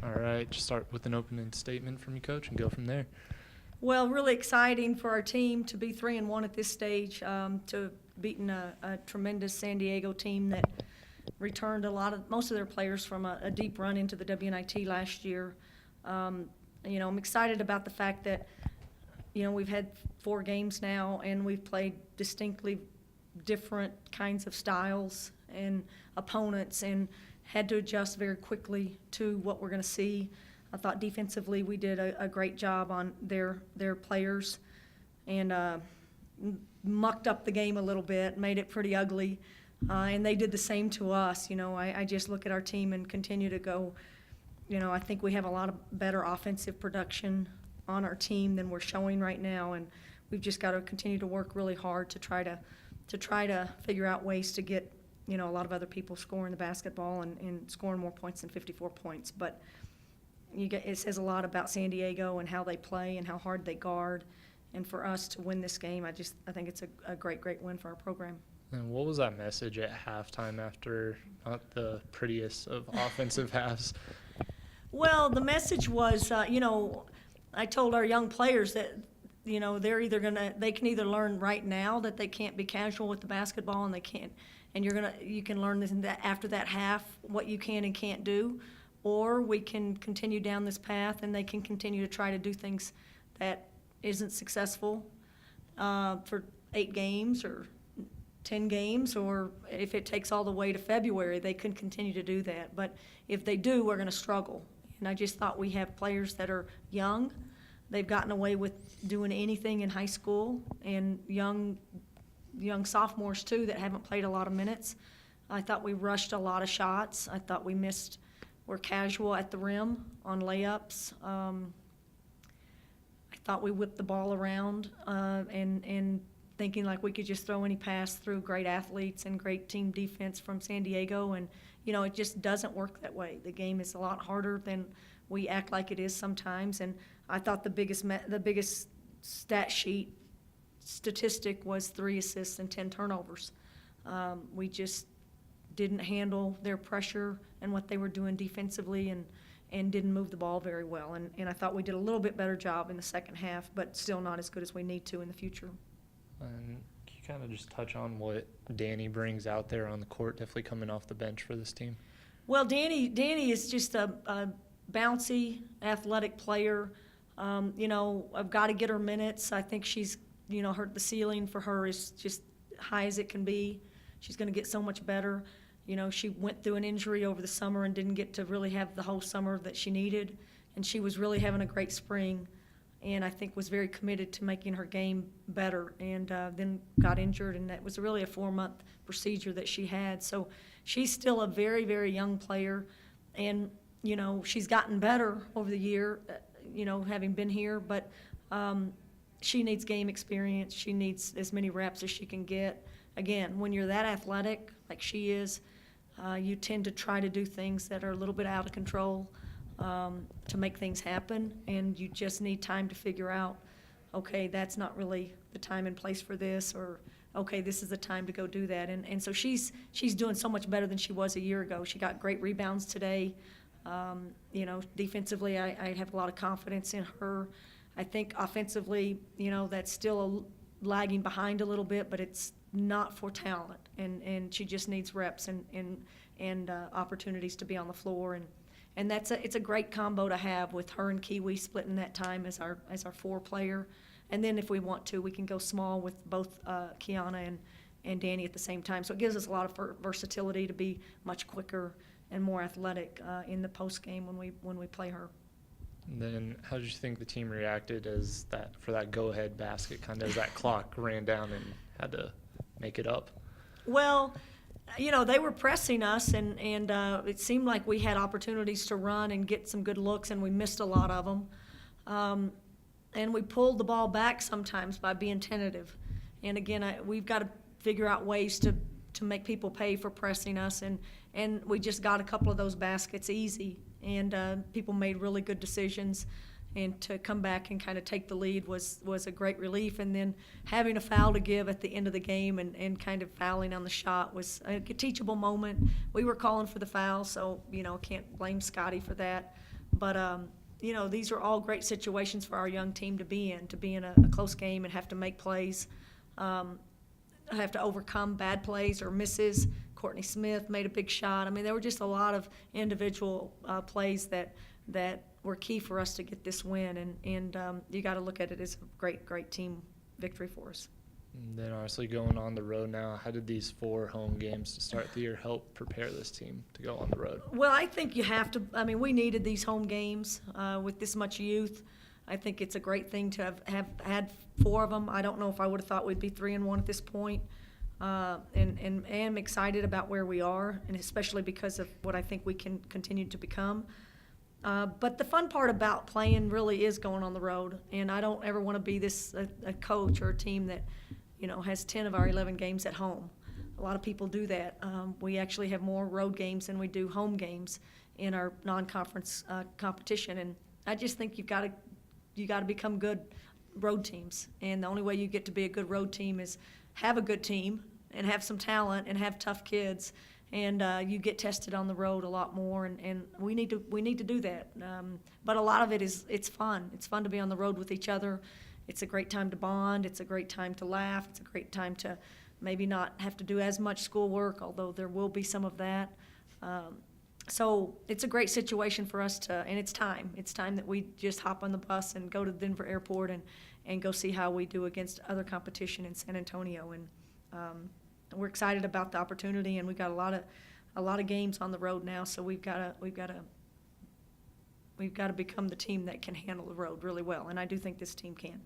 All right, just start with an opening statement from you, Coach, and go from there. Well, really exciting for our team to be 3-1 at this stage, to beating a tremendous San Diego team that returned most of their players from a deep run into the WNIT last year. I'm excited about the fact that, we've had 4 games now and we've played distinctly different kinds of styles and opponents and had to adjust very quickly to what we're going to see. I thought defensively we did a great job on their players and mucked up the game a little bit, made it pretty ugly, and they did the same to us. I just look at our team and continue to go, I think we have a lot of better offensive production on our team than we're showing right now, and we've just got to continue to work really hard to try to figure out ways to get, a lot of other people scoring the basketball and scoring more points than 54 points. But it says a lot about San Diego and how they play and how hard they guard. And for us to win this game, I think it's a great, great win for our program. And what was that message at halftime after not the prettiest of offensive halves? Well, the message was, I told our young players that, they can either learn right now that they can't be casual with the basketball and you can learn this after that half what you can and can't do, or we can continue down this path and they can continue to try to do things that isn't successful for 8 games or 10 games, or if it takes all the way to February, they can continue to do that. But if they do, we're going to struggle. And I just thought we have players that are young. They've gotten away with doing anything in high school, and young sophomores too that haven't played a lot of minutes. I thought we rushed a lot of shots. I thought we're casual at the rim on layups. I thought we whipped the ball around and thinking like we could just throw any pass through great athletes and great team defense from San Diego, and it just doesn't work that way. The game is a lot harder than we act like it is sometimes, and I thought the biggest stat sheet statistic was 3 assists and 10 turnovers. We just didn't handle their pressure and what they were doing defensively and didn't move the ball very well. And I thought we did a little bit better job in the second half, but still not as good as we need to in the future. And can you kind of just touch on what Danny brings out there on the court, definitely coming off the bench for this team? Well, Danny is just a bouncy, athletic player. I've got to get her minutes. I think she's, the ceiling for her is just high as it can be. She's going to get so much better. She went through an injury over the summer and didn't get to really have the whole summer that she needed, and she was really having a great spring, and I think was very committed to making her game better, and then got injured, and that was really a 4-month procedure that she had. So she's still a very, very young player, and she's gotten better over the year, having been here, but she needs game experience. She needs as many reps as she can get. Again, when you're that athletic like she is, you tend to try to do things that are a little bit out of control to make things happen, and you just need time to figure out, okay, that's not really the time and place for this, or okay, this is the time to go do that. And so she's doing so much better than she was a year ago. She got great rebounds today. Defensively, I have a lot of confidence in her. I think offensively, that's still lagging behind a little bit, but it's not for talent, and she just needs reps and opportunities to be on the floor, and it's a great combo to have with her and Kiwi splitting that time as our 4 player, and then if we want to, we can go small with both Kiana and Danny at the same time. So it gives us a lot of versatility to be much quicker and more athletic in the post game when we play her. And then how did you think the team reacted for that go-ahead basket, kind of as that clock ran down and had to make it up? Well, they were pressing us, and it seemed like we had opportunities to run and get some good looks, and we missed a lot of them. And we pulled the ball back sometimes by being tentative. And again, we've got to figure out ways to make people pay for pressing us, and we just got a couple of those baskets easy, and people made really good decisions, and to come back and kind of take the lead was a great relief. And then having a foul to give at the end of the game and kind of fouling on the shot was a teachable moment. We were calling for the foul, so can't blame Scotty for that, But you know, these are all great situations for our young team to be in a close game and have to make plays, have to overcome bad plays or misses. Courtney Smith made a big shot. I mean, there were just a lot of individual plays that were key for us to get this win, and you got to look at it as a great team victory for us. And then obviously going on the road now, how did these 4 home games to start the year help prepare this team to go on the road? Well, I think you have to. I mean, we needed these home games with this much youth. I think it's a great thing to have had 4 of them. I don't know if I would have thought we'd be 3-1 at this point. And am excited about where we are, and especially because of what I think we can continue to become. But the fun part about playing really is going on the road, and I don't ever want to be a coach or a team that, you know, has 10 of our 11 games at home. A lot of people do that. We actually have more road games than we do home games in our non-conference competition, and I just think you got to become good road teams, and the only way you get to be a good road team is have a good team and have some talent and have tough kids, and you get tested on the road a lot more, and we need to do that. But a lot of it is it's fun. It's fun to be on the road with each other. It's a great time to bond. It's a great time to laugh. It's a great time to maybe not have to do as much schoolwork, although there will be some of that. So it's a great situation for us and it's time. It's time that we just hop on the bus and go to the Denver airport and go see how we do against other competition in San Antonio. And we're excited about the opportunity, and we've got a lot of games on the road now. So we've got to become the team that can handle the road really well, and I do think this team can.